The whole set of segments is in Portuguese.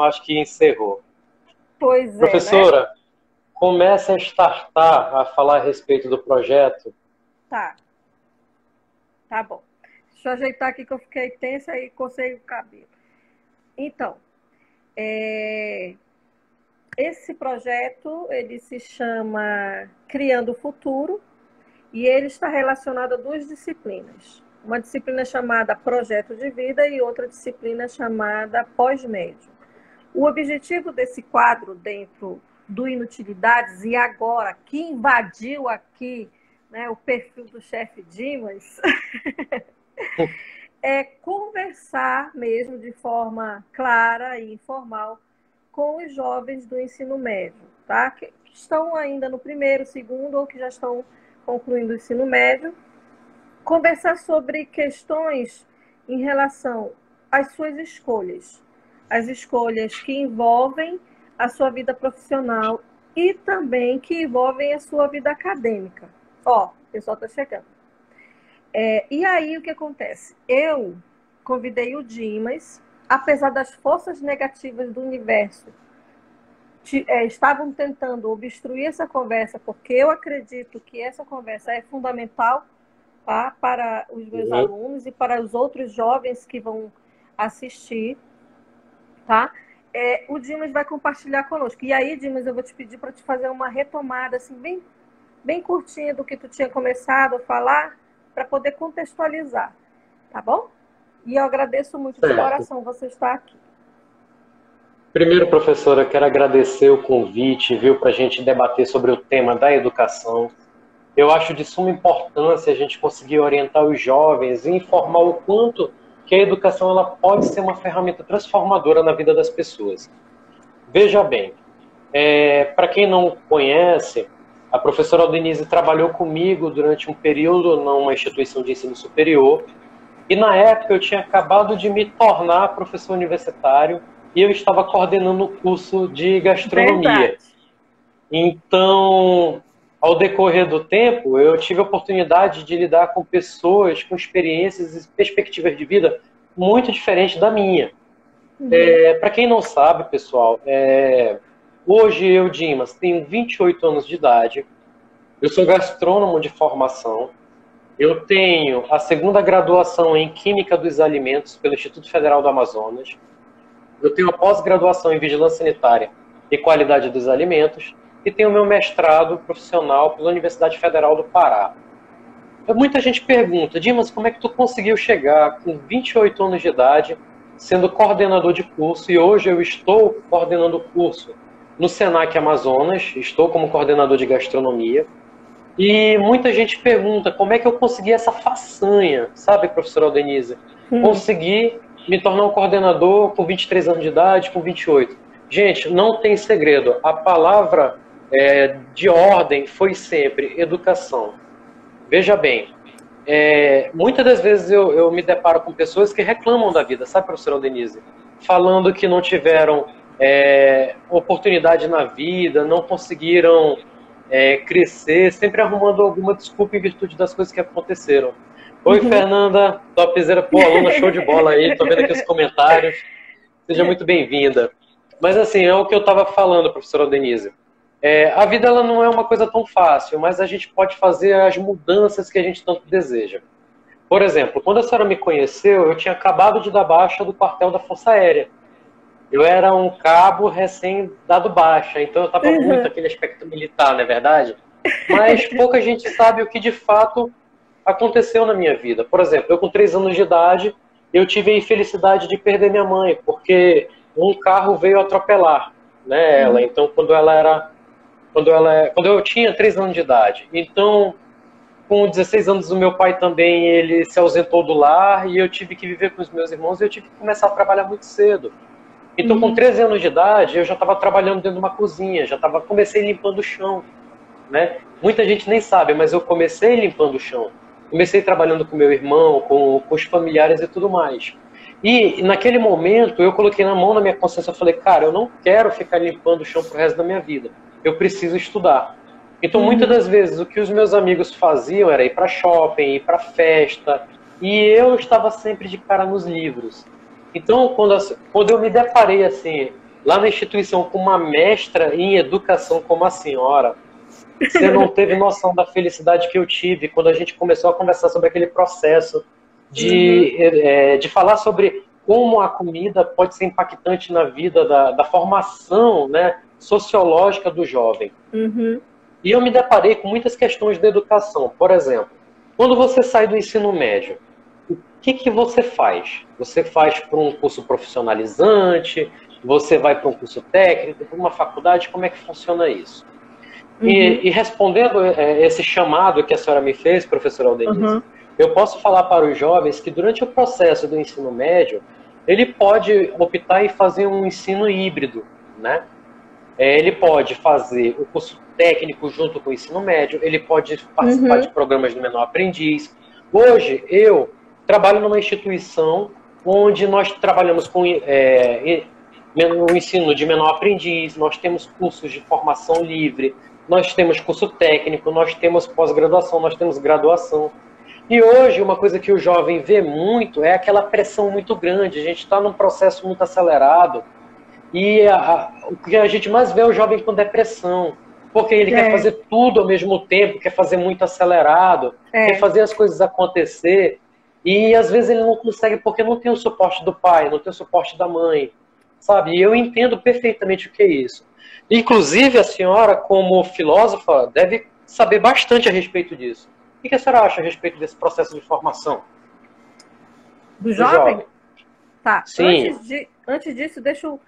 acho que encerrou. Pois é, né? Professora, comece a startar a falar a respeito do projeto. Tá, tá bom. Deixa eu ajeitar aqui que eu fiquei tensa e cocei o cabelo. Então, é, esse projeto, ele se chama Criando o Futuro e ele está relacionado a duas disciplinas. Uma disciplina chamada Projeto de Vida e outra disciplina chamada Pós-Médio. O objetivo desse quadro dentro do Inutilidades, e agora que invadiu aqui, né, o perfil do chefe Dimas, é conversar mesmo de forma clara e informal com os jovens do ensino médio, tá? Que estão ainda no primeiro, segundo ou que já estão concluindo o ensino médio, conversar sobre questões em relação às suas escolhas, as escolhas que envolvem a sua vida profissional e também que envolvem a sua vida acadêmica. Ó, o pessoal está chegando. E aí o que acontece? Eu convidei o Dimas, apesar das forças negativas do universo estavam tentando obstruir essa conversa, porque eu acredito que essa conversa é fundamental, tá, para os meus alunos e para os outros jovens que vão assistir, tá? O Dimas vai compartilhar conosco. E aí, Dimas, eu vou te pedir para te fazer uma retomada assim, bem curtinha do que tu tinha começado a falar, para poder contextualizar, tá bom? E eu agradeço muito de Certo. coração você estar aqui. Primeiro, professora, quero agradecer o convite, viu, para a gente debater sobre o tema da educação. Eu acho de suma importância a gente conseguir orientar os jovens e informar o quanto que a educação ela pode ser uma ferramenta transformadora na vida das pessoas. Veja bem, para quem não conhece, a professora Aldenise trabalhou comigo durante um período numa instituição de ensino superior e na época eu tinha acabado de me tornar professor universitário e eu estava coordenando o curso de gastronomia. Verdade. Então, ao decorrer do tempo, eu tive a oportunidade de lidar com pessoas com experiências e perspectivas de vida muito diferentes da minha. Para quem não sabe, pessoal, hoje eu, Dimas, tenho 28 anos de idade, eu sou gastrônomo de formação, eu tenho a segunda graduação em Química dos Alimentos pelo Instituto Federal do Amazonas, eu tenho a pós-graduação em Vigilância Sanitária e Qualidade dos Alimentos e tenho meu mestrado profissional pela Universidade Federal do Pará. Muita gente pergunta, Dimas, como é que tu conseguiu chegar com 28 anos de idade, sendo coordenador de curso, e hoje eu estou coordenando o curso no Senac Amazonas, estou como coordenador de gastronomia, e muita gente pergunta como é que eu consegui essa façanha, sabe, professora Aldenise? Consegui me tornar um coordenador com 23 anos de idade, com 28. Gente, não tem segredo. A palavra de ordem foi sempre educação. Veja bem, muitas das vezes eu me deparo com pessoas que reclamam da vida, sabe, professora Aldenise? Falando que não tiveram oportunidade na vida, não conseguiram crescer, sempre arrumando alguma desculpa em virtude das coisas que aconteceram. Oi, Fernanda, topzera, pô, aluna show de bola aí, tô vendo aqui os comentários. Seja muito bem-vinda. Mas assim, é o que eu estava falando, professora Denise. A vida ela não é uma coisa tão fácil, mas a gente pode fazer as mudanças que a gente tanto deseja. Por exemplo, quando a senhora me conheceu, eu tinha acabado de dar baixa do quartel da Força Aérea. Eu era um cabo recém-dado baixa, então eu estava muito aquele aspecto militar, não é verdade? Mas pouca gente sabe o que de fato aconteceu na minha vida. Por exemplo, eu com 3 anos de idade, eu tive a infelicidade de perder minha mãe, porque um carro veio atropelar, né, ela. Então, quando eu tinha 3 anos de idade. Então, com 16 anos, o meu pai também ele se ausentou do lar e eu tive que viver com os meus irmãos e eu tive que começar a trabalhar muito cedo. Então, com 13 anos de idade, eu já estava trabalhando dentro de uma cozinha, comecei limpando o chão, né? Muita gente nem sabe, mas eu comecei limpando o chão. Comecei trabalhando com meu irmão, com os familiares e tudo mais. E naquele momento eu coloquei na mão na minha consciência, eu falei, cara, eu não quero ficar limpando o chão pro resto da minha vida. Eu preciso estudar. Então, muitas das vezes, o que os meus amigos faziam era ir para shopping, ir para festa, e eu estava sempre de cara nos livros. Então, quando eu me deparei assim, lá na instituição com uma mestra em educação como a senhora, você não teve noção da felicidade que eu tive quando a gente começou a conversar sobre aquele processo de falar sobre como a comida pode ser impactante na vida da formação, né, sociológica do jovem. E eu me deparei com muitas questões da educação. Por exemplo, quando você sai do ensino médio, o que você faz? Você faz para um curso profissionalizante? Você vai para um curso técnico, para uma faculdade? Como é que funciona isso? E respondendo esse chamado que a senhora me fez, professora Aldenise, eu posso falar para os jovens que durante o processo do ensino médio, ele pode optar em fazer um ensino híbrido, né? Ele pode fazer o curso técnico junto com o ensino médio, ele pode participar de programas de menor aprendiz. Hoje, eu trabalho numa instituição onde nós trabalhamos com o ensino de menor aprendiz, nós temos cursos de formação livre, nós temos curso técnico, nós temos pós-graduação, nós temos graduação. E hoje, uma coisa que o jovem vê muito é aquela pressão muito grande. A gente está num processo muito acelerado e o que a gente mais vê é o jovem com depressão, porque ele quer fazer tudo ao mesmo tempo, quer fazer muito acelerado, quer fazer as coisas acontecer e às vezes ele não consegue porque não tem o suporte do pai, não tem o suporte da mãe, sabe? E eu entendo perfeitamente o que é isso. Inclusive, a senhora, como filósofa, deve saber bastante a respeito disso. O que a senhora acha a respeito desse processo de formação? Do jovem? Tá. Sim. Antes disso, deixa eu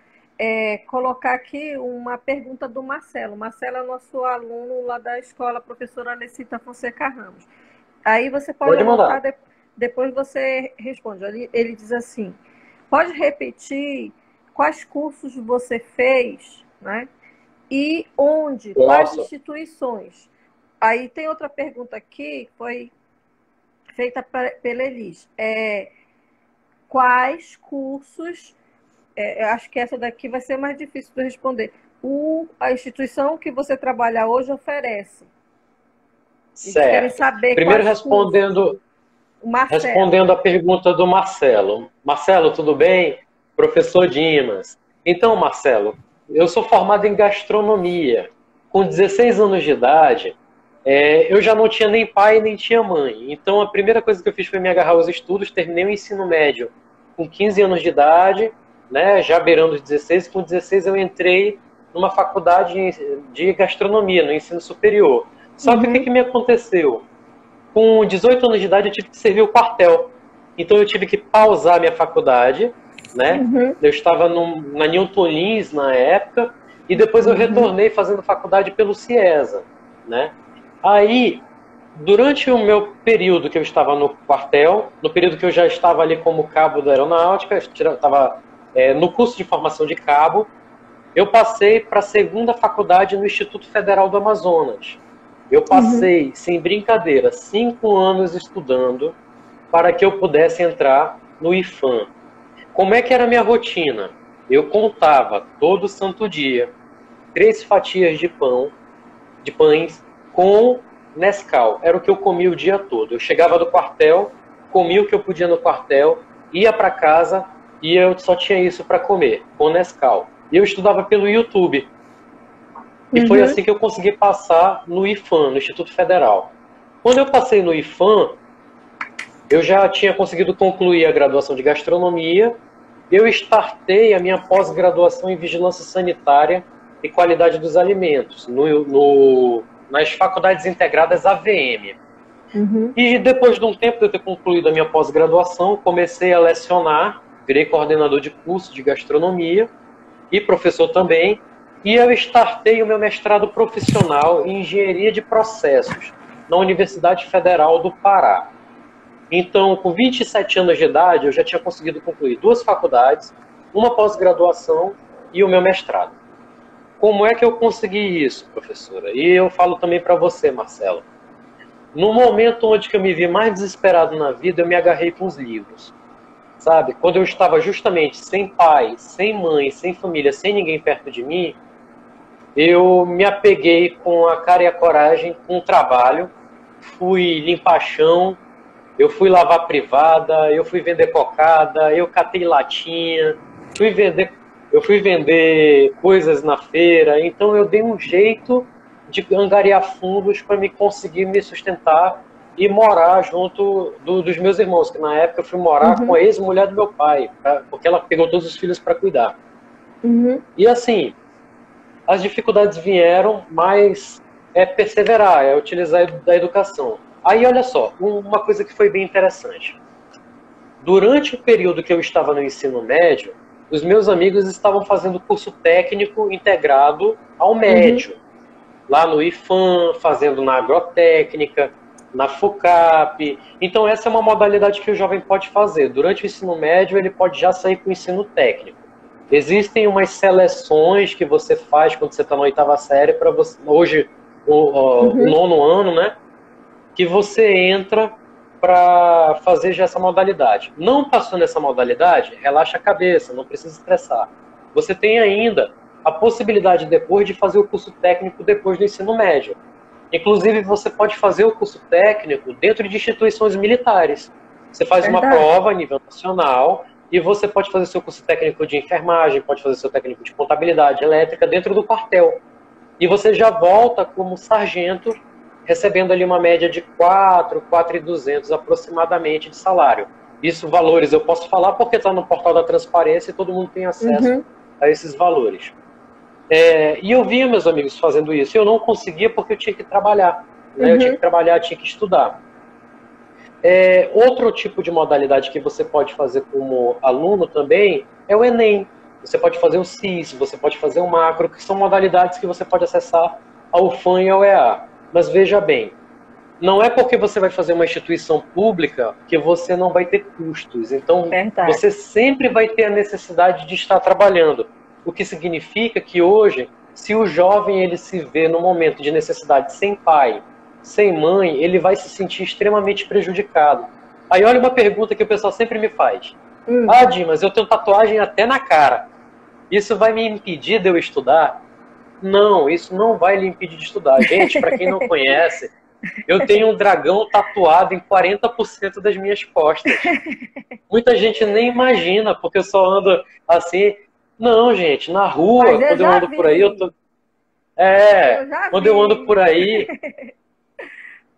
colocar aqui uma pergunta do Marcelo. Marcelo é nosso aluno lá da escola, professora Alecita Fonseca Ramos. Aí você pode anotar, depois você responde. Ele diz assim, pode repetir quais cursos você fez, né? E onde, quais instituições? Aí tem outra pergunta aqui, que foi feita pela Elis. Quais cursos, acho que essa daqui vai ser mais difícil de responder, a instituição que você trabalha hoje oferece? Certo. Querem saber primeiro respondendo a pergunta do Marcelo. Marcelo, tudo bem? Professor Dimas. Então, Marcelo, eu sou formado em gastronomia. Com 16 anos de idade, eu já não tinha nem pai nem tinha mãe. Então a primeira coisa que eu fiz foi me agarrar aos estudos, terminei o ensino médio com 15 anos de idade, né, já beirando os 16, com 16 eu entrei numa faculdade de gastronomia, no ensino superior. Só que o que me aconteceu? Com 18 anos de idade eu tive que servir o quartel. Então eu tive que pausar minha faculdade, né? Eu estava na Newton Lins na época, e depois eu retornei fazendo faculdade pelo CIESA, né? Aí, durante o meu período que eu estava no quartel, no período que eu já estava ali como cabo da aeronáutica, eu estava no curso de formação de cabo, eu passei para a segunda faculdade no Instituto Federal do Amazonas. Eu passei, sem brincadeira, 5 anos estudando para que eu pudesse entrar no IFAM. Como é que era a minha rotina? Eu contava todo santo dia 3 fatias de pães com Nescau. Era o que eu comia o dia todo. Eu chegava do quartel, comia o que eu podia no quartel, ia para casa e eu só tinha isso para comer, com Nescau. E eu estudava pelo YouTube. E foi assim que eu consegui passar no IFAM, no Instituto Federal. Quando eu passei no IFAM, eu já tinha conseguido concluir a graduação de gastronomia. Eu startei a minha pós-graduação em vigilância sanitária e qualidade dos alimentos, nas faculdades integradas AVM. E depois de um tempo de eu ter concluído a minha pós-graduação, comecei a lecionar, virei coordenador de curso de gastronomia e professor também, e eu startei o meu mestrado profissional em engenharia de processos na Universidade Federal do Pará. Então, com 27 anos de idade, eu já tinha conseguido concluir 2 faculdades, uma pós-graduação e o meu mestrado. Como é que eu consegui isso, professora? E eu falo também para você, Marcelo. No momento onde eu me vi mais desesperado na vida, eu me agarrei com os livros. Sabe? Quando eu estava justamente sem pai, sem mãe, sem família, sem ninguém perto de mim, eu me apeguei com a cara e a coragem com o trabalho, fui limpar chão, eu fui lavar privada, eu fui vender cocada, eu catei latinha, fui vender eu fui vender coisas na feira, então eu dei um jeito de angariar fundos para me conseguir me sustentar e morar junto dos meus irmãos, que na época eu fui morar com a ex-mulher do meu pai, porque ela pegou todos os filhos para cuidar. E assim, as dificuldades vieram, mas é perseverar, é utilizar da educação. Aí, olha só, uma coisa que foi bem interessante. Durante o período que eu estava no ensino médio, os meus amigos estavam fazendo curso técnico integrado ao médio. Lá no IFAM, fazendo na agrotécnica, na FUCAP. Então, essa é uma modalidade que o jovem pode fazer. Durante o ensino médio, ele pode já sair com o ensino técnico. Existem umas seleções que você faz quando você está na 8ª série, para você, hoje, o 9º ano, né? Que você entra para fazer já essa modalidade. Não passou nessa modalidade, relaxa a cabeça, não precisa estressar. Você tem ainda a possibilidade depois de fazer o curso técnico depois do ensino médio. Inclusive, você pode fazer o curso técnico dentro de instituições militares. Você faz uma prova a nível nacional e você pode fazer seu curso técnico de enfermagem, pode fazer seu técnico de contabilidade elétrica dentro do quartel. E você já volta como sargento, recebendo ali uma média de 4.200 aproximadamente de salário. Isso, valores, eu posso falar porque está no portal da transparência e todo mundo tem acesso a esses valores. E eu via meus amigos fazendo isso, e eu não conseguia porque eu tinha que trabalhar. Né? Eu tinha que trabalhar, tinha que estudar. Outro tipo de modalidade que você pode fazer como aluno também é o Enem. Você pode fazer o CIS, você pode fazer o Macro, que são modalidades que você pode acessar ao UFAM e ao EA. Mas veja bem, não é porque você vai fazer uma instituição pública que você não vai ter custos. Então, você sempre vai ter a necessidade de estar trabalhando. O que significa que hoje, se o jovem ele se vê no momento de necessidade sem pai, sem mãe, ele vai se sentir extremamente prejudicado. Aí olha uma pergunta que o pessoal sempre me faz. Ah, Dimas, eu tenho tatuagem até na cara. Isso vai me impedir de eu estudar? Não, isso não vai lhe impedir de estudar. Gente, para quem não conhece, eu tenho um dragão tatuado em 40% das minhas costas. Muita gente nem imagina, porque eu só ando assim. Não, gente, na rua, quando eu ando por aí, eu tô... quando eu ando por aí,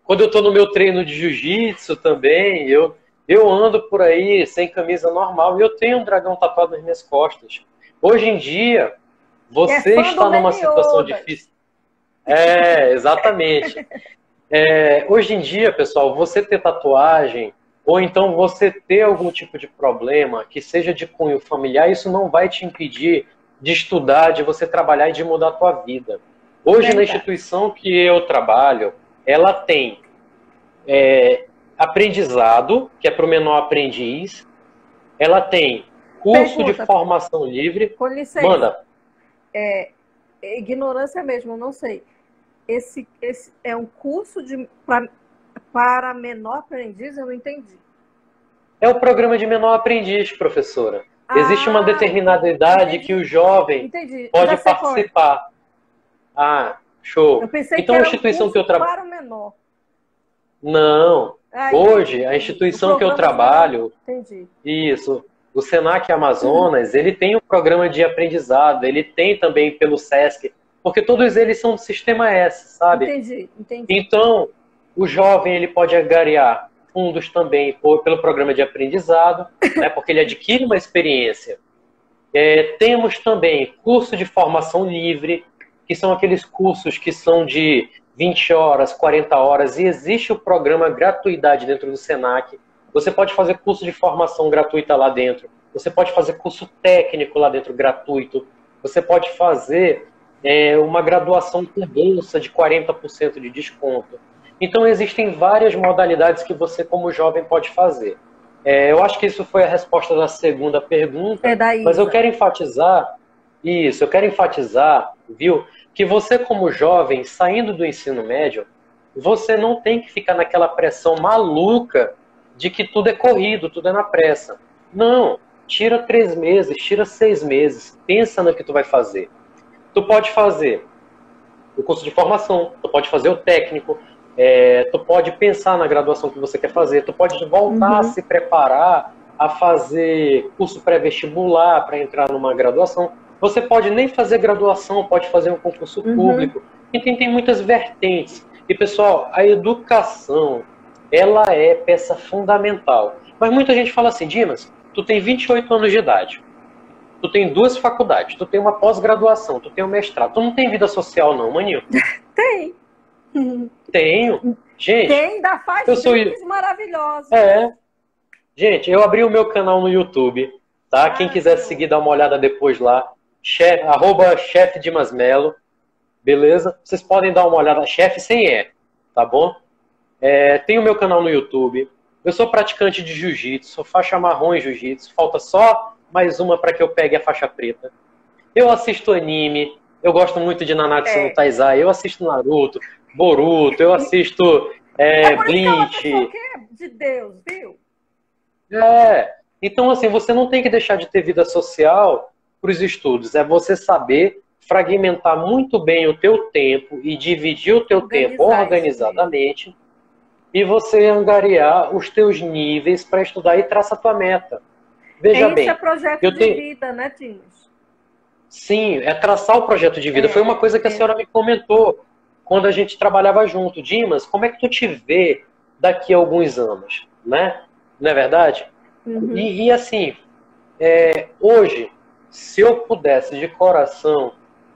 quando eu tô no meu treino de jiu-jitsu também, eu ando por aí sem camisa normal e eu tenho um dragão tatuado nas minhas costas. Hoje em dia, você está numa situação difícil. Exatamente. Hoje em dia, pessoal, você ter tatuagem, ou então você ter algum tipo de problema, que seja de cunho familiar, isso não vai te impedir de estudar, de você trabalhar e de mudar a tua vida. Hoje, na instituição que eu trabalho, ela tem aprendizado, que é para o menor aprendiz, ela tem curso de formação livre. Com licença. Manda. Ignorância mesmo, não sei. Esse é um curso para menor aprendiz? Eu não entendi. É o programa de menor aprendiz, professora. Existe uma determinada idade que o jovem pode participar. Show. Eu pensei então, que era a instituição um que eu trabalho. Para o menor. Não. Hoje, a instituição que eu trabalho. Entendi. Isso. O Senac Amazonas, ele tem um programa de aprendizado, ele tem também pelo SESC, porque todos eles são do Sistema S, sabe? Entendi. Então, o jovem ele pode angariar fundos também pelo programa de aprendizado, né, porque ele adquire uma experiência. Temos também curso de formação livre, que são aqueles cursos que são de 20 horas, 40 horas, e existe o programa Gratuidade dentro do Senac. Você pode fazer curso de formação gratuita lá dentro. Você pode fazer curso técnico lá dentro gratuito. Você pode fazer uma graduação com bolsa de 40% de desconto. Então, existem várias modalidades que você, como jovem, pode fazer. Eu acho que isso foi a resposta da segunda pergunta, mas eu quero enfatizar isso, viu, que você, como jovem, saindo do ensino médio, você não tem que ficar naquela pressão maluca de que tudo é corrido, tudo é na pressa. Não, tira 3 meses, tira 6 meses, pensa no que tu vai fazer. Tu pode fazer o curso de formação, tu pode fazer o técnico, tu pode pensar na graduação que você quer fazer, tu pode voltar a se preparar a fazer curso pré-vestibular para entrar numa graduação. Você pode nem fazer graduação, pode fazer um concurso público. Então tem muitas vertentes. E, pessoal, a educação, ela é peça fundamental. Mas muita gente fala assim, Dimas, tu tem 28 anos de idade, tu tem 2 faculdades, tu tem uma pós-graduação, tu tem um mestrado, tu não tem vida social não, maninho? Tem. Tenho. Gente, tem, ainda faz vídeos maravilhosos. Gente, eu abri o meu canal no YouTube, tá? Quem quiser seguir, dá uma olhada depois lá. @chefe Dimas Melo, beleza? Vocês podem dar uma olhada, chefe sem E, tá bom? Tem o meu canal no YouTube. Eu sou praticante de jiu-jitsu, sou faixa marrom em jiu-jitsu. Falta só mais uma para que eu pegue a faixa preta. Eu assisto anime, eu gosto muito de Nanatsu no Taizai, eu assisto Naruto, Boruto, eu assisto Bleach. De Deus, viu? Então assim, você não tem que deixar de ter vida social para os estudos. É você saber fragmentar muito bem o teu tempo e dividir o teu tempo organizadamente e você angariar os teus níveis para estudar e traça a tua meta. Veja bem. Esse é projeto de vida, né, Dimas? Sim, é traçar o projeto de vida. Foi uma coisa que a senhora me comentou quando a gente trabalhava junto. Dimas, como é que tu te vê daqui a alguns anos, né? Não é verdade? E assim, hoje, se eu pudesse de coração,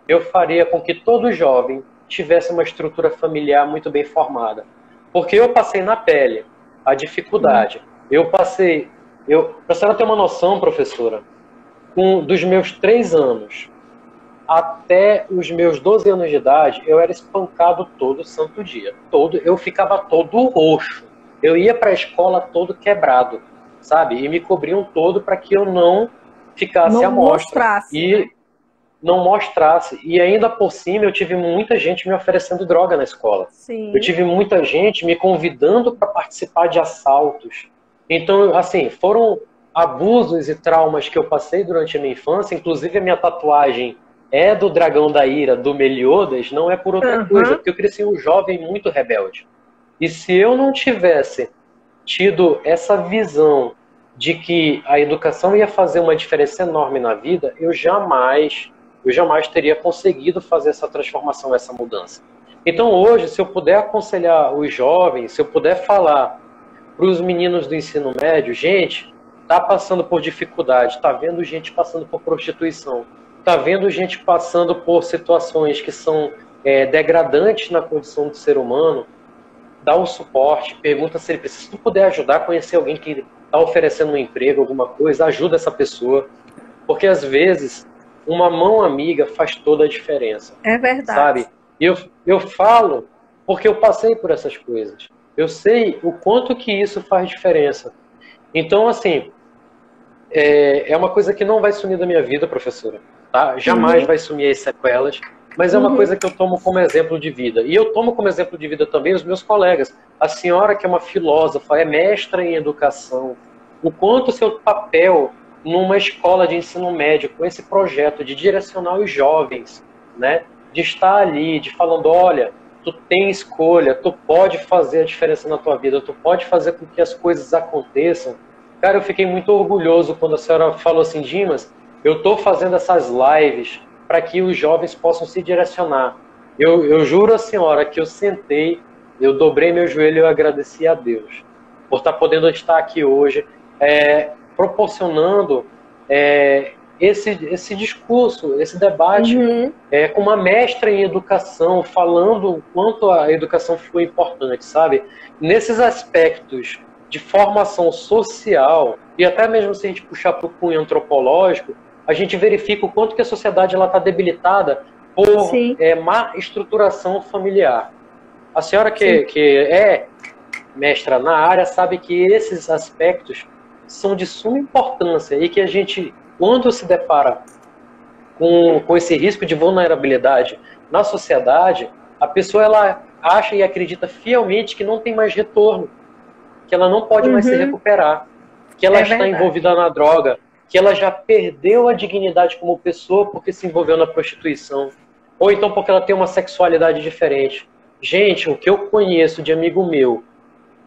eu faria com que todo jovem tivesse uma estrutura familiar muito bem formada. Porque eu passei na pele a dificuldade. Para a senhora ter uma noção, professora, dos meus 3 anos até os meus 12 anos de idade, eu era espancado todo santo dia. Eu ficava todo roxo. Eu ia para a escola todo quebrado, sabe? E me cobriam todo para que eu não ficasse à mostra. Não mostrasse. E ainda por cima, eu tive muita gente me oferecendo droga na escola. Sim. Eu tive muita gente me convidando para participar de assaltos. Então, assim, foram abusos e traumas que eu passei durante a minha infância. Inclusive, a minha tatuagem é do Dragão da Ira, do Meliodas, não é por outra coisa, porque eu cresci um jovem muito rebelde. E se eu não tivesse tido essa visão de que a educação ia fazer uma diferença enorme na vida, eu jamais teria conseguido fazer essa transformação, essa mudança. Então hoje, se eu puder aconselhar os jovens, se eu puder falar para os meninos do ensino médio, gente, tá passando por dificuldade, tá vendo gente passando por prostituição, tá vendo gente passando por situações que são degradantes na condição do ser humano, dá um suporte, pergunta se ele precisa. Se tu puder ajudar, conhecer alguém que está oferecendo um emprego, alguma coisa, ajuda essa pessoa. Porque às vezes uma mão amiga faz toda a diferença. É verdade. Sabe? Eu falo porque eu passei por essas coisas. Eu sei o quanto que isso faz diferença. Então, assim, é uma coisa que não vai sumir da minha vida, professora. Tá? Jamais vai sumir as sequelas. Mas é uma coisa que eu tomo como exemplo de vida. E eu tomo como exemplo de vida também os meus colegas. A senhora, que é uma filósofa, é mestra em educação. O quanto seu papel numa escola de ensino médio, com esse projeto de direcionar os jovens, né? De estar ali, de falando, olha, tu tem escolha, tu pode fazer a diferença na tua vida, tu pode fazer com que as coisas aconteçam. Cara, eu fiquei muito orgulhoso quando a senhora falou assim, Dimas, eu estou fazendo essas lives para que os jovens possam se direcionar. Eu juro à senhora que eu sentei, eu dobrei meu joelho e eu agradeci a Deus por estar podendo estar aqui hoje, proporcionando esse discurso, esse debate, com uma mestra em educação, falando o quanto a educação foi importante, sabe? Nesses aspectos de formação social, e até mesmo se a gente puxar para o cunho antropológico, a gente verifica o quanto que a sociedade está debilitada por má estruturação familiar. A senhora que é mestra na área sabe que esses aspectos são de suma importância e que a gente, quando se depara com esse risco de vulnerabilidade na sociedade, a pessoa ela acha e acredita fielmente que não tem mais retorno, que ela não pode mais se recuperar, que ela está envolvida na droga, que ela já perdeu a dignidade como pessoa porque se envolveu na prostituição, ou então porque ela tem uma sexualidade diferente. Gente, o que eu conheço de amigo meu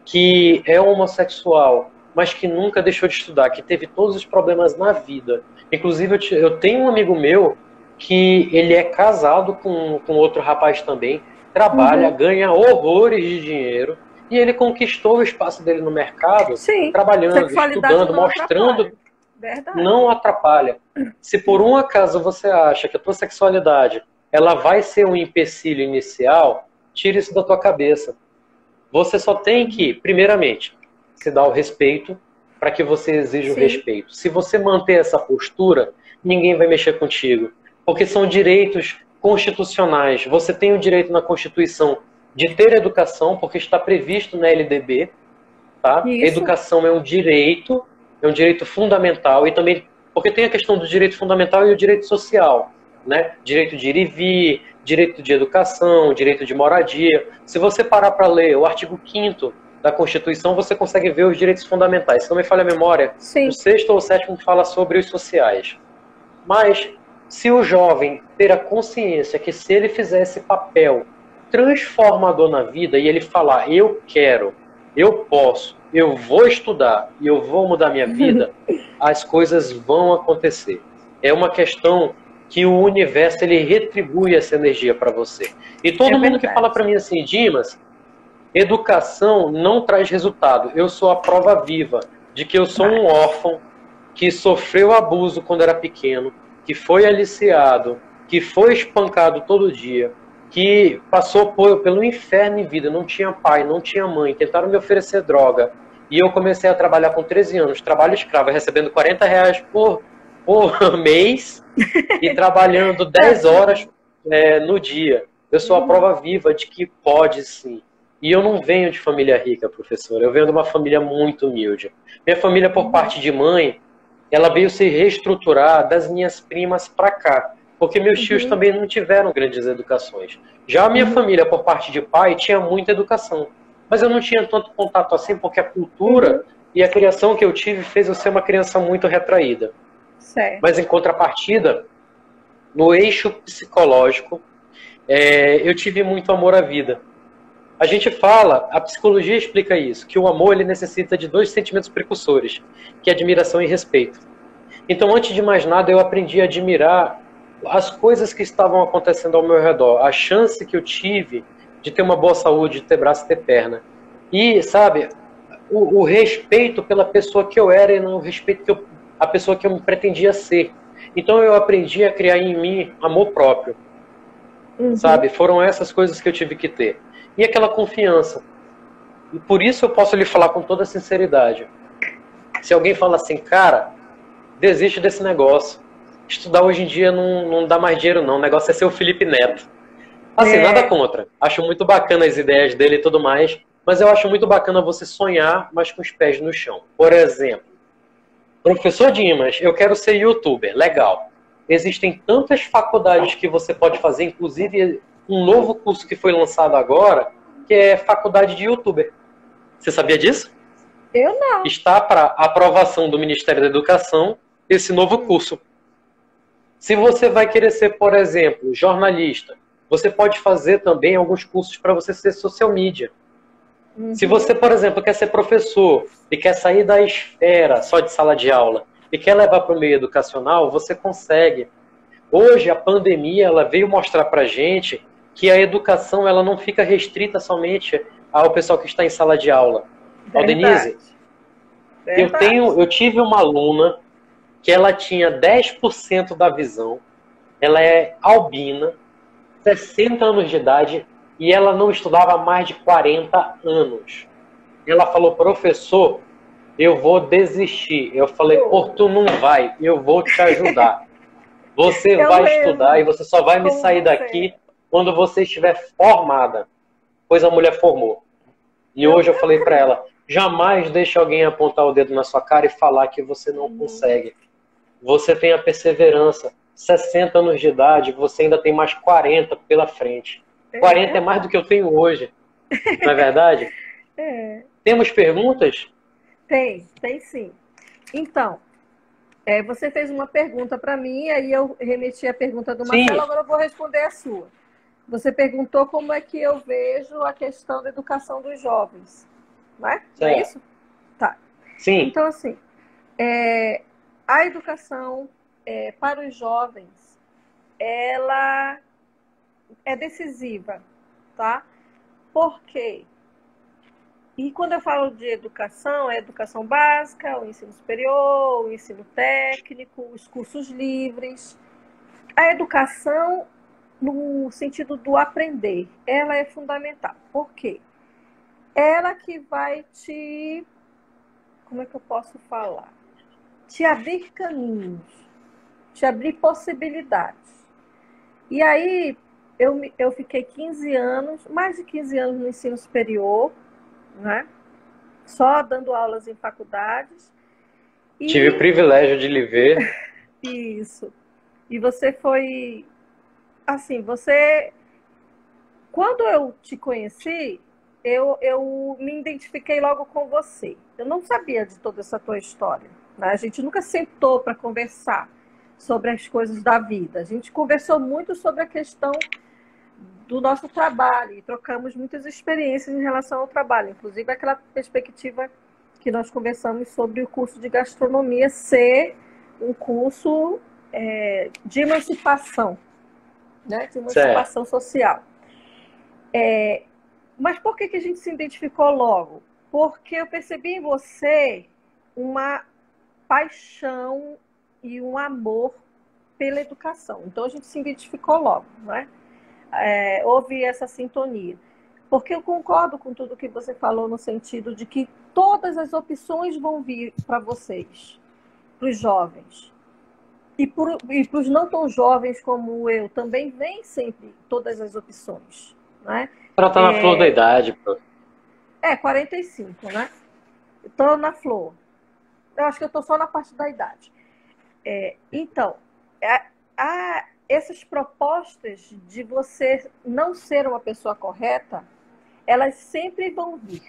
que é homossexual mas que nunca deixou de estudar, que teve todos os problemas na vida. Inclusive, eu tenho um amigo meu que ele é casado com outro rapaz também, trabalha, ganha horrores de dinheiro, e ele conquistou o espaço dele no mercado, Sim, trabalhando, sexualidade estudando, não mostrando, atrapalha. Verdade. não atrapalha. Se por um acaso você acha que a tua sexualidade ela vai ser um empecilho inicial, tire isso da tua cabeça. Você só tem que, primeiramente, se dar o respeito para que você exija o Sim. respeito. Se você manter essa postura, ninguém vai mexer contigo. Porque são direitos constitucionais. Você tem o direito na Constituição de ter educação, porque está previsto na LDB. Tá? Isso. Educação é um direito fundamental, e também porque tem a questão do direito fundamental e o direito social, né? Direito de ir e vir, direito de educação, direito de moradia. Se você parar para ler o artigo 5º da Constituição, você consegue ver os direitos fundamentais. Se não me falha a memória, Sim. o 6º ou o 7º fala sobre os sociais. Mas se o jovem ter a consciência que se ele fizer esse papel transformador na vida e ele falar, eu quero, eu posso, eu vou estudar e eu vou mudar minha vida, as coisas vão acontecer. É uma questão que o universo ele retribui essa energia para você. E todo mundo que fala para mim assim, Dimas, educação não traz resultado. Eu sou a prova viva de que eu sou um órfão que sofreu abuso quando era pequeno, que foi aliciado, que foi espancado todo dia, que passou pelo inferno em vida, não tinha pai, não tinha mãe, tentaram me oferecer droga. E eu comecei a trabalhar com 13 anos, trabalho escravo, recebendo R$ 40 por mês e trabalhando 10 horas no dia. Eu sou a prova viva de que pode sim. E eu não venho de família rica, professora, eu venho de uma família muito humilde. Minha família, por parte de mãe, ela veio se reestruturar das minhas primas para cá. Porque meus tios também não tiveram grandes educações. Já a minha família, por parte de pai, tinha muita educação. Mas eu não tinha tanto contato assim, porque a cultura e a criação que eu tive fez eu ser uma criança muito retraída. Certo. Mas em contrapartida, no eixo psicológico, eu tive muito amor à vida. A gente fala, a psicologia explica isso, que o amor ele necessita de 2 sentimentos precursores, que é admiração e respeito. Então, antes de mais nada, eu aprendi a admirar as coisas que estavam acontecendo ao meu redor, a chance que eu tive de ter uma boa saúde, de ter braço e ter perna. E, sabe, o respeito pela pessoa que eu era e não o respeito a pessoa que eu me pretendia ser. Então eu aprendi a criar em mim amor próprio. Sabe? Foram essas coisas que eu tive que ter. E aquela confiança. E por isso eu posso lhe falar com toda sinceridade. Se alguém fala assim, cara, desiste desse negócio. Estudar hoje em dia não dá mais dinheiro não. O negócio é ser o Felipe Neto. Assim, nada contra. Acho muito bacana as ideias dele e tudo mais. Mas eu acho muito bacana você sonhar, mas com os pés no chão. Por exemplo, professor Dimas, eu quero ser youtuber. Legal. Existem tantas faculdades que você pode fazer, inclusive um novo curso que foi lançado agora, que é faculdade de youtuber. Você sabia disso? Eu não. Está para aprovação do Ministério da Educação esse novo curso. Se você vai querer ser, por exemplo, jornalista, você pode fazer também alguns cursos para você ser social media. Se você, por exemplo, quer ser professor e quer sair da esfera só de sala de aula e quer levar para o meio educacional, você consegue. Hoje, a pandemia ela veio mostrar para a gente que a educação ela não fica restrita somente ao pessoal que está em sala de aula. Denise, eu tive uma aluna que ela tinha 10% da visão, ela é albina, 60 anos de idade, e ela não estudava há mais de 40 anos. Ela falou, professor, eu vou desistir. Eu falei, pô, tu não vai, eu vou te ajudar. Você vai estudar e você só vai me sair daqui quando você estiver formada. Pois a mulher formou. E hoje eu falei para ela, jamais deixe alguém apontar o dedo na sua cara e falar que você não consegue. Você tem a perseverança. 60 anos de idade, você ainda tem mais 40 pela frente. 40 é mais do que eu tenho hoje. Não é verdade? Temos perguntas? Tem sim. Então, você fez uma pergunta para mim, aí eu remeti a pergunta do Marcelo, agora eu vou responder a sua. Você perguntou como é que eu vejo a questão da educação dos jovens. Não é? Não é isso? Tá. Sim, Então, assim, a educação para os jovens, ela é decisiva, tá? Por quê? E quando eu falo de educação, é educação básica, o ensino superior, o ensino técnico, os cursos livres. A educação, no sentido do aprender, ela é fundamental. Por quê? Ela que vai te, como é que eu posso falar? Te abrir caminhos, te abrir possibilidades. E aí, eu fiquei 15 anos, mais de 15 anos no ensino superior, né? Só dando aulas em faculdades. tive o E privilégio de lhe ver. isso. E você foi, assim, você, quando eu te conheci, eu me identifiquei logo com você. Eu não sabia de toda essa tua história, né? A gente nunca sentou para conversar sobre as coisas da vida. A gente conversou muito sobre a questão do nosso trabalho e trocamos muitas experiências em relação ao trabalho, inclusive aquela perspectiva que nós conversamos sobre o curso de gastronomia ser um curso de emancipação, né? De Certo. emancipação social. Mas por que a gente se identificou logo? Porque eu percebi em você uma paixão e um amor pela educação. Então a gente se identificou logo, né? Houve essa sintonia. Porque eu concordo com tudo que você falou no sentido de que todas as opções vão vir para vocês, para os jovens. E para os não tão jovens como eu, também vem sempre todas as opções. Né? Ela tá na flor da idade, pô. 45, né? Estou na flor. Eu acho que eu estou só na parte da idade. Então, essas propostas de você não ser uma pessoa correta, elas sempre vão vir,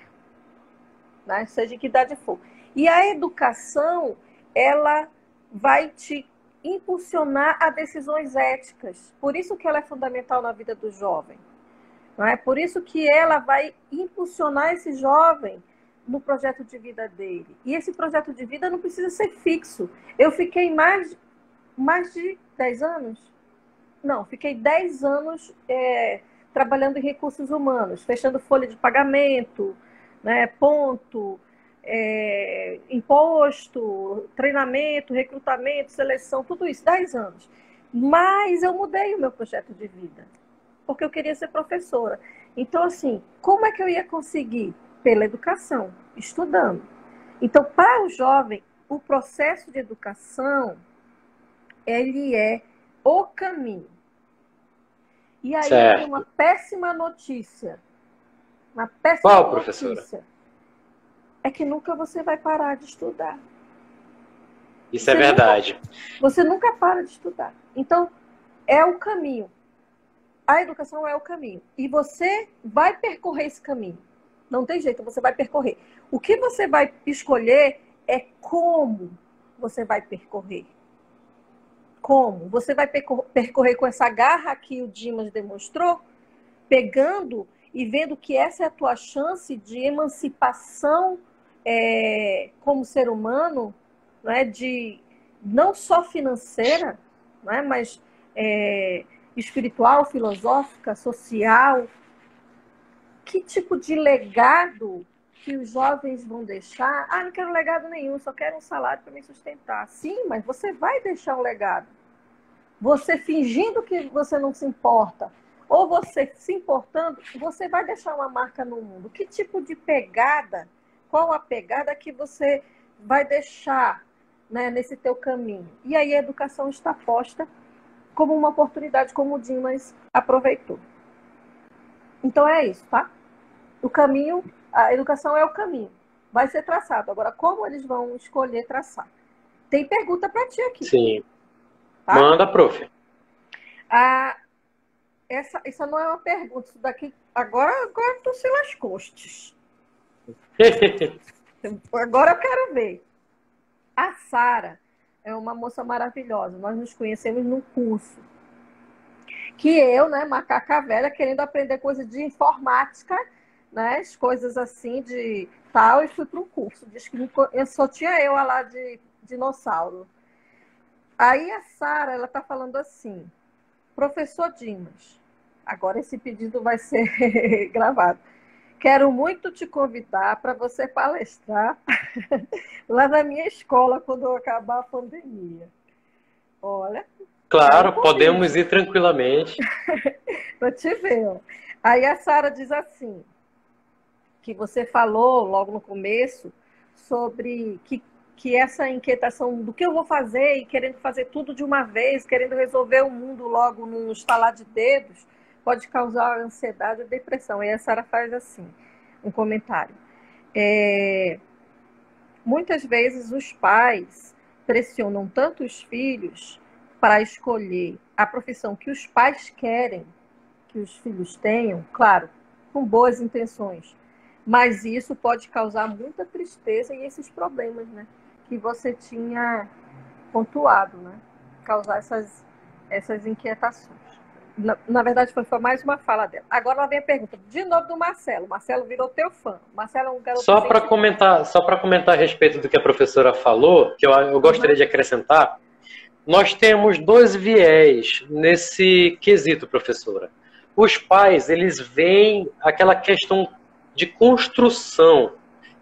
né? Seja de que idade for. E a educação, ela vai te impulsionar a decisões éticas. Por isso que ela é fundamental na vida do jovem. Não é? Por isso que ela vai impulsionar esse jovem no projeto de vida dele. E esse projeto de vida não precisa ser fixo. Eu fiquei mais de 10 anos? Não, fiquei 10 anos trabalhando em recursos humanos, fechando folha de pagamento, né, ponto, imposto, treinamento, recrutamento, seleção, tudo isso, 10 anos. Mas eu mudei o meu projeto de vida, porque eu queria ser professora. Então, assim, como é que eu ia conseguir? Pela educação, estudando. Então, para o jovem, o processo de educação, ele é o caminho. E aí eu tenho uma Certo. péssima notícia. Uma péssima Qual, professora? notícia. É que nunca você vai parar de estudar. Isso é verdade. Você nunca para de estudar. Então, é o caminho. A educação é o caminho. E você vai percorrer esse caminho. Não tem jeito, você vai percorrer. O que você vai escolher é como você vai percorrer. Como? Você vai percorrer com essa garra que o Dimas demonstrou, pegando e vendo que essa é a tua chance de emancipação como ser humano, né, de não só financeira, né, mas espiritual, filosófica, social. Que tipo de legado que os jovens vão deixar? Ah, não quero legado nenhum, só quero um salário para me sustentar. Sim, mas você vai deixar um legado. Você fingindo que você não se importa, ou você se importando, você vai deixar uma marca no mundo. Que tipo de pegada, qual a pegada que você vai deixar, né, nesse teu caminho? E aí a educação está posta como uma oportunidade, como o Dimas aproveitou. Então é isso, tá? O caminho, a educação é o caminho. Vai ser traçado. Agora, como eles vão escolher traçar? Tem pergunta para ti aqui. Sim. Tá? Manda, prof. Essa não é uma pergunta. Isso daqui, agora tu se lascostes. Agora eu quero ver. A Sara é uma moça maravilhosa. Nós nos conhecemos num curso. Que eu, né, macaca velha, querendo aprender coisa de informática, né, as coisas assim de tal, e fui para um curso. Diz que só tinha eu lá de dinossauro. Aí a Sara, ela está falando assim, professor Dimas, agora esse pedido vai ser gravado. Quero muito te convidar para você palestrar lá na minha escola quando acabar a pandemia. Olha, Claro, podemos ir tranquilamente. para te ver. Ó. Aí a Sara diz assim, que você falou logo no começo sobre que essa inquietação do que eu vou fazer e querendo fazer tudo de uma vez, querendo resolver o mundo logo num estalar de dedos, pode causar ansiedade e depressão. E a Sara faz assim, um comentário. Muitas vezes os pais pressionam tanto os filhos para escolher a profissão que os pais querem que os filhos tenham, claro, com boas intenções, mas isso pode causar muita tristeza e esses problemas, né, que você tinha pontuado, né, causar essas inquietações. Na verdade, foi mais uma fala dela. Agora ela vem a pergunta, de novo, do Marcelo. Marcelo virou teu fã. Marcelo é um garoto... Só para comentar a respeito do que a professora falou, que eu gostaria de acrescentar, nós temos dois viés nesse quesito, professora. Os pais, eles veem aquela questão de construção.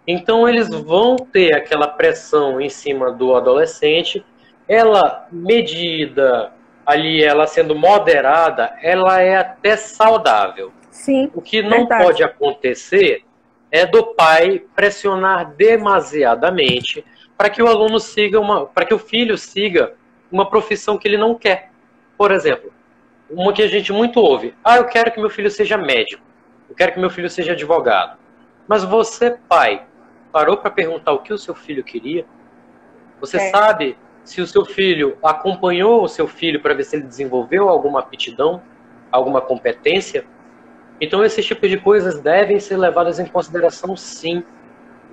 Então, eles vão ter aquela pressão em cima do adolescente. Ela, medida ali, ela sendo moderada, ela é até saudável. Sim, o que não pode acontecer é do pai pressionar demasiadamente para que o aluno siga para que o filho siga uma profissão que ele não quer. Por exemplo, uma que a gente muito ouve: eu quero que meu filho seja médico, eu quero que meu filho seja advogado. Mas você, pai, parou para perguntar o que o seu filho queria? Você sabe se o seu filho acompanhou o seu filho para ver se ele desenvolveu alguma aptidão, alguma competência? Então, esses tipos de coisas devem ser levadas em consideração, sim,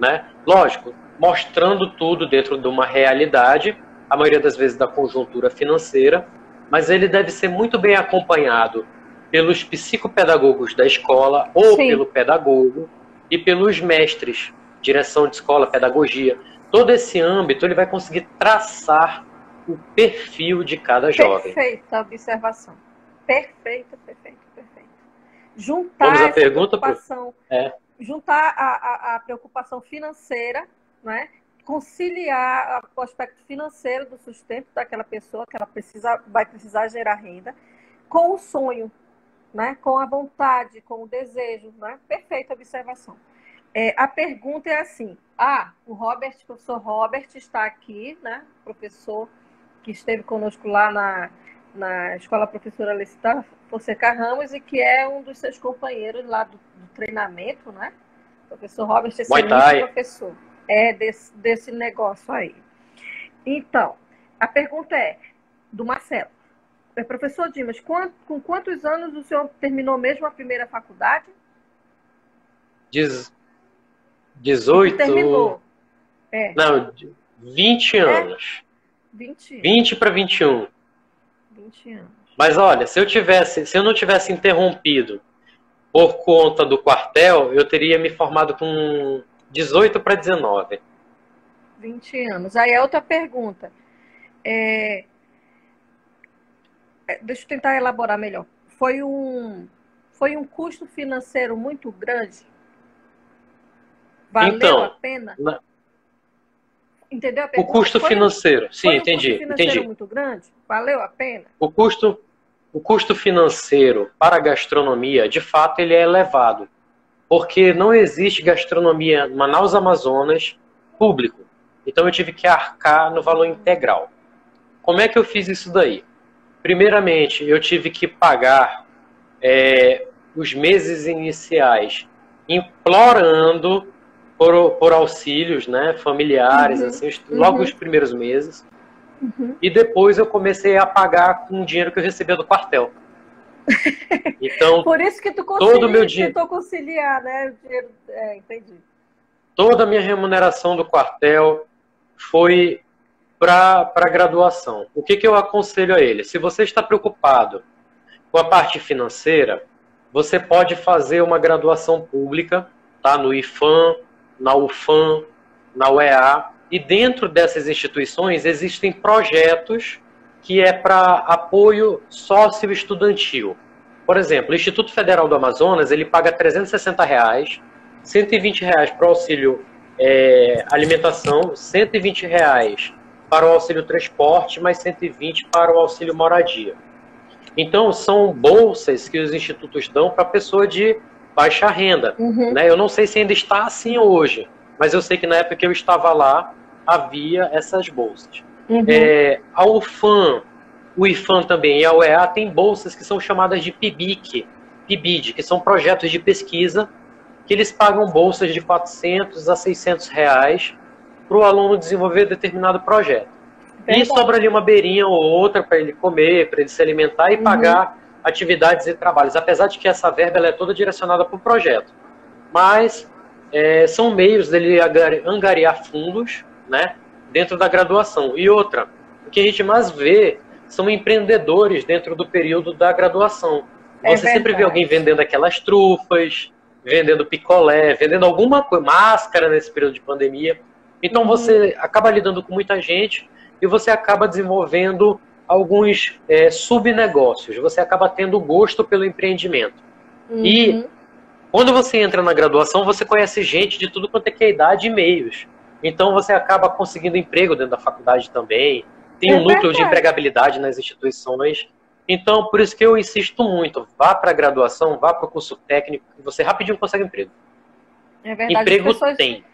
né? Lógico, mostrando tudo dentro de uma realidade, a maioria das vezes da conjuntura financeira, mas ele deve ser muito bem acompanhado pelos psicopedagogos da escola ou pelo pedagogo e pelos mestres, direção de escola, pedagogia. Todo esse âmbito ele vai conseguir traçar o perfil de cada jovem. Perfeita observação. Perfeito. Juntar essa preocupação, juntar a preocupação financeira, né? Conciliar o aspecto financeiro do sustento daquela pessoa que ela vai precisar gerar renda, com o sonho, né? Com a vontade, com o desejo, né? Perfeita observação. A pergunta é assim: o professor Robert está aqui, né? Professor que esteve conosco lá na Escola Professora Lecita Fonseca Ramos e que é um dos seus companheiros lá do treinamento, né? Professor Robert, excelente professor. Desse negócio aí. Então, a pergunta é do Marcelo. Professor Dimas, com quantos anos o senhor terminou mesmo a primeira faculdade? 18. Terminou. Não, 20 anos. 20 para 21. 20 anos. Mas olha, se eu não tivesse interrompido por conta do quartel, eu teria me formado com 18 para 19. 20 anos. Aí a outra pergunta. Deixa eu tentar elaborar melhor. Foi um custo financeiro muito grande? Valeu a pena? Entendeu a pergunta? O custo financeiro. Sim, entendi. O custo financeiro muito grande? Valeu a pena? O custo financeiro para a gastronomia, de fato, ele é elevado. Porque não existe gastronomia Manaus Amazonas público. Então eu tive que arcar no valor integral. Como é que eu fiz isso daí? Primeiramente, eu tive que pagar os meses iniciais implorando por auxílios, né, familiares, assim, logo os primeiros meses. E depois eu comecei a pagar com o dinheiro que eu recebia do quartel. Então, por isso que tu tentou conciliar, né? O dinheiro, entendi. Toda a minha remuneração do quartel foi para a graduação. O que eu aconselho a ele? Se você está preocupado com a parte financeira, você pode fazer uma graduação pública, tá? No IFAM, na UFAM, na UEA, e dentro dessas instituições existem projetos que é para apoio sócio-estudantil. Por exemplo, o Instituto Federal do Amazonas, ele paga R$360, R$120 para o auxílio alimentação, R$120 para o auxílio transporte, mais 120 para o auxílio moradia. Então, são bolsas que os institutos dão para pessoa de baixa renda. Né? Eu não sei se ainda está assim hoje, mas eu sei que na época que eu estava lá, havia essas bolsas. A UFAM, o IFAM também e a UEA tem bolsas que são chamadas de PIBID, que são projetos de pesquisa, que eles pagam bolsas de R$400 a R$600 para o aluno desenvolver determinado projeto. E sobra ali uma beirinha ou outra para ele comer, para ele se alimentar e pagar atividades e trabalhos. Apesar de que essa verba ela é toda direcionada para o projeto. Mas são meios dele angariar fundos, né, dentro da graduação. E outra, o que a gente mais vê são empreendedores dentro do período da graduação. Você sempre vê alguém vendendo aquelas trufas, vendendo picolé, vendendo alguma coisa, máscara nesse período de pandemia. Então você acaba lidando com muita gente e você acaba desenvolvendo alguns subnegócios. Você acaba tendo gosto pelo empreendimento. E quando você entra na graduação, você conhece gente de tudo quanto é idade e meios. Então você acaba conseguindo emprego dentro da faculdade também. Tem um núcleo de empregabilidade nas instituições. Então, por isso que eu insisto muito. Vá para a graduação, vá para o curso técnico, que você rapidinho consegue emprego. É verdade. Emprego tem.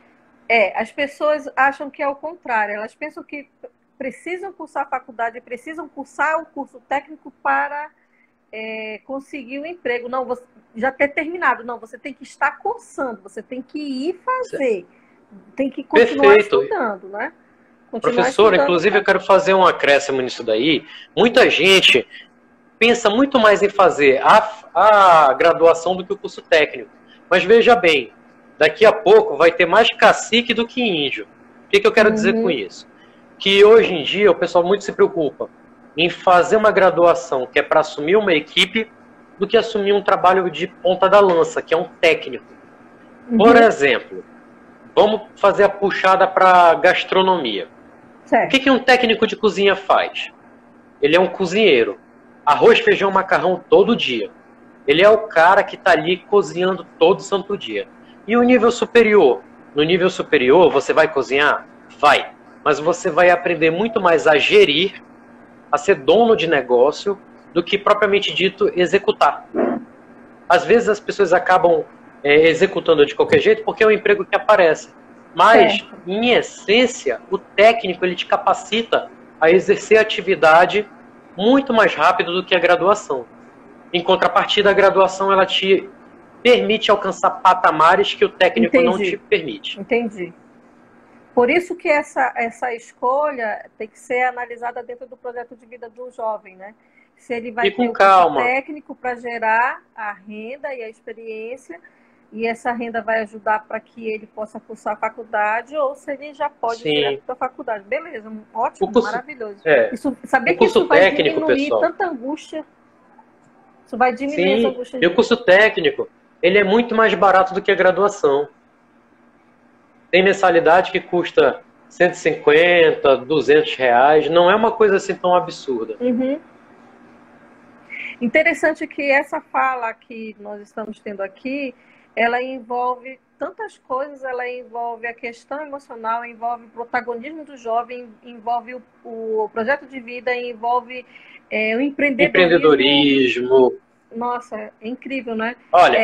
As pessoas acham que é o contrário. Elas pensam que precisam cursar a faculdade, precisam cursar o curso técnico para conseguir o emprego. Não, você já ter terminado. Não, você tem que estar cursando, você tem que ir fazer. Tem que continuar estudando, né? Professora, inclusive eu quero fazer um acréscimo nisso daí. Muita gente pensa muito mais em fazer a graduação do que o curso técnico. Mas veja bem, daqui a pouco vai ter mais cacique do que índio. O que eu quero dizer com isso? Que hoje em dia o pessoal muito se preocupa em fazer uma graduação que é para assumir uma equipe do que assumir um trabalho de ponta da lança, que é um técnico. Por exemplo, vamos fazer a puxada para gastronomia. Certo. O que um técnico de cozinha faz? Ele é um cozinheiro. Arroz, feijão, macarrão todo dia. Ele é o cara que está ali cozinhando todo santo dia. E o nível superior? No nível superior, você vai cozinhar? Vai. Mas você vai aprender muito mais a gerir, a ser dono de negócio, do que propriamente dito executar. Às vezes as pessoas acabam executando de qualquer jeito porque é um emprego que aparece. Mas, em essência, o técnico ele te capacita a exercer a atividade muito mais rápido do que a graduação. Em contrapartida, a graduação ela te permite alcançar patamares que o técnico não te permite. Entendi. Por isso que essa escolha tem que ser analisada dentro do projeto de vida do jovem, né? Se ele vai ter um curso técnico para gerar a renda e a experiência, e essa renda vai ajudar para que ele possa cursar a faculdade, ou se ele já pode ir direto para a faculdade. Beleza, ótimo, maravilhoso. Saber que isso vai diminuir tanta angústia. Isso vai diminuir essa angústia. E o curso técnico, ele é muito mais barato do que a graduação. Tem mensalidade que custa 150, 200 reais. Não é uma coisa assim tão absurda. Interessante que essa fala que nós estamos tendo aqui, ela envolve tantas coisas, ela envolve a questão emocional, envolve o protagonismo do jovem, envolve o projeto de vida, envolve o empreendedorismo. Nossa, é incrível, né? Olha,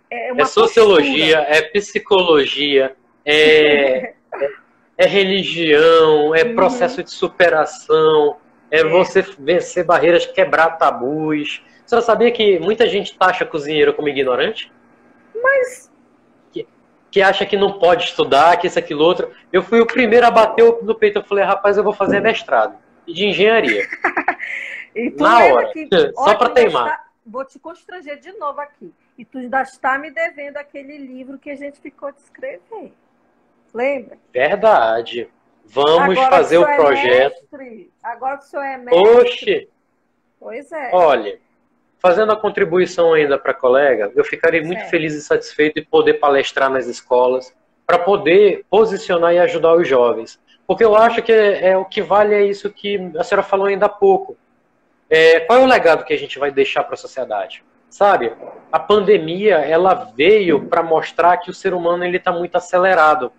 é sociologia, é psicologia, é religião, é processo de superação, você vencer barreiras, quebrar tabus. Você sabia que muita gente taxa cozinheiro como ignorante? Mas... Que acha que não pode estudar, que isso, aquilo, outro. Eu fui o primeiro a bater no peito. Eu falei, rapaz, eu vou fazer mestrado de engenharia. Na hora, só para teimar. Vou te constranger de novo aqui. E tu ainda está me devendo aquele livro que a gente ficou de escrever. Lembra? Verdade. Vamos fazer o projeto. Agora que o senhor é mestre. Oxe! Pois é. Olha, fazendo a contribuição ainda para a colega, eu ficarei muito feliz e satisfeito de poder palestrar nas escolas, para poder posicionar e ajudar os jovens. Porque eu acho que o que vale é isso que a senhora falou ainda há pouco. Qual é o legado que a gente vai deixar para a sociedade? Sabe, a pandemia ela veio para mostrar que o ser humano ele está muito acelerado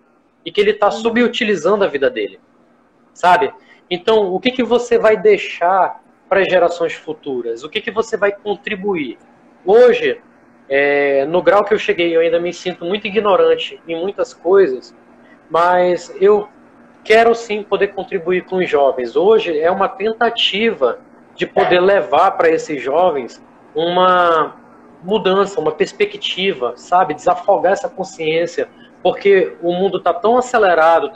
e que ele está subutilizando a vida dele, sabe? Então, o que você vai deixar para as gerações futuras? O que você vai contribuir? Hoje, no grau que eu cheguei, eu ainda me sinto muito ignorante em muitas coisas, mas eu quero sim poder contribuir com os jovens. Hoje é uma tentativa de poder levar para esses jovens uma mudança, uma perspectiva, sabe? Desafogar essa consciência, porque o mundo está tão acelerado,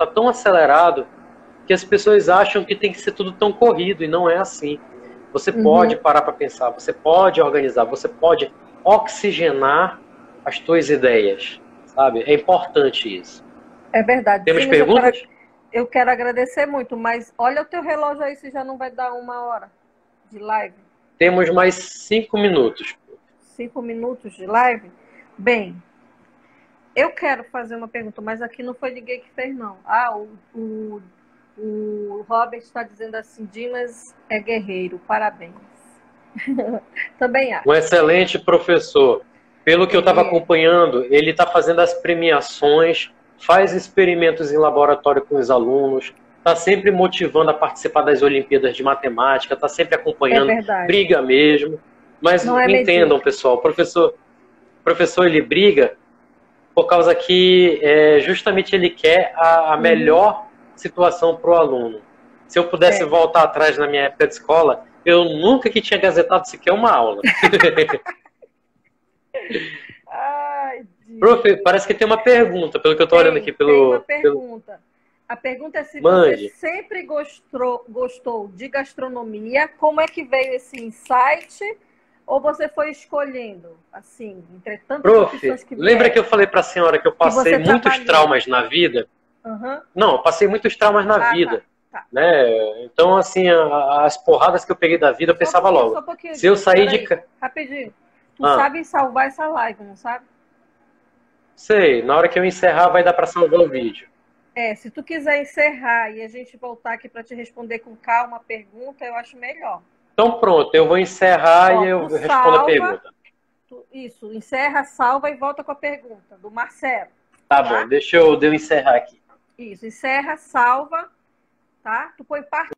que as pessoas acham que tem que ser tudo tão corrido, e não é assim. Você pode parar para pensar, você pode organizar, você pode oxigenar as tuas ideias, sabe? É importante isso. É verdade. Temos perguntas? Eu quero agradecer muito, mas olha o teu relógio aí se já não vai dar 1 hora de live. Temos mais 5 minutos. 5 minutos de live? Bem, eu quero fazer uma pergunta, mas aqui não foi ninguém que fez, não. O Robert está dizendo assim, Dimas é guerreiro, parabéns. Também acho. Um excelente professor. Pelo que eu estava acompanhando, ele está fazendo as premiações, faz experimentos em laboratório com os alunos, está sempre motivando a participar das Olimpíadas de Matemática, está sempre acompanhando, briga mesmo. Mas não entendam, pessoal, o professor ele briga por causa que justamente ele quer a melhor situação para o aluno. Se eu pudesse voltar atrás na minha época de escola, eu nunca que tinha gazetado sequer uma aula. Ai, Profe, parece que tem uma pergunta, pelo que eu estou olhando aqui. Tem uma pergunta. A pergunta é se você sempre gostou de gastronomia, como é que veio esse insight, ou você foi escolhendo, assim, entre tantas opções que vieram? Lembra que eu falei para a senhora que eu passei muitos traumas na vida? Não, eu passei muitos traumas na vida. Tá. Né? Então, assim, as porradas que eu peguei da vida, eu pensava logo. Se eu sair de... Rapidinho. Tu sabe salvar essa live, não sabe? Sei, na hora que eu encerrar vai dar para salvar o vídeo. Se tu quiser encerrar e a gente voltar aqui para te responder com calma a pergunta, eu acho melhor. Então pronto, eu vou encerrar e eu respondo a pergunta. Isso, encerra, salva e volta com a pergunta do Marcelo. Tá bom, deixa eu encerrar aqui. Isso, encerra, salva, tá? Tu põe parte